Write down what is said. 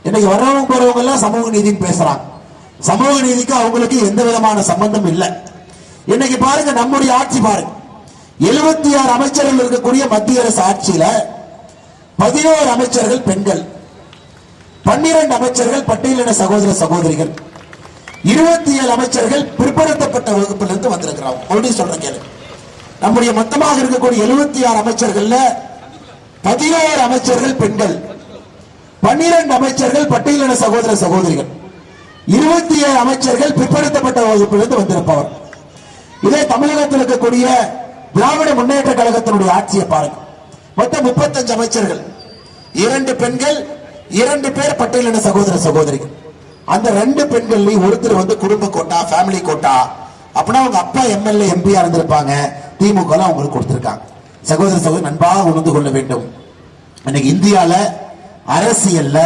இன்னைக்கு வர்றவங்க போறவங்க எல்லாம் சமூக நீதினு பேசுறாங்க. சமூக நீதிக்கு அவங்களுக்கு எந்த விதமான சம்பந்தம் இல்லை. இன்னைக்கு பாருங்க, நம்முடைய ஆட்சி பாருங்க, 76 அமைச்சர்கள் இருக்கக்கூடிய மத்திய அரசு ஆட்சியில 11 அமைச்சர்கள் பெண்கள், 12 அமைச்சர்கள் பட்டியலின சகோதர சகோதரிகள், 27 அமைச்சர்கள் பிற்படுத்தப்பட்ட வகுப்பிலிருந்து வந்திருக்கிறாங்க. மறுபடியும் சொல்றேன் கேளு. நம்முடைய மொத்தமாக இருக்கக்கூடிய 76 அமைச்சர்கள்ல 11 அமைச்சர்கள் பெண்கள், 12 அமைச்சர்கள் பட்டியலின சகோதர சகோதரிகள், 27 அமைச்சர்கள் பிற்படுத்தப்பட்ட வகுப்பிலிருந்து வந்திருப்பவர். இதே தமிழகத்தில் இருக்கக்கூடிய திராவிட முன்னேற்ற கழகத்தினுடைய ஆட்சியை பாருங்க. மொத்தம் 35 அமைச்சர்கள், 2 பெண்கள், 2 பேர் பட்டியலின சகோதர சகோதரிகள். அந்த 2 பெண்கள்லயும் ஒருத்தர் வந்து குடும்ப கோட்டா, ஃபேமிலி கோட்டா, அப்படின்னா அவங்க அப்பா எம்எல்ஏ எம்பியா இருந்திருப்பாங்க, திமுக அவங்களுக்கு கொடுத்திருக்காங்க. சகோதர சகோதரி நண்பாக உணர்ந்து கொள்ள வேண்டும். இன்னைக்கு இந்தியால அரசியல்ல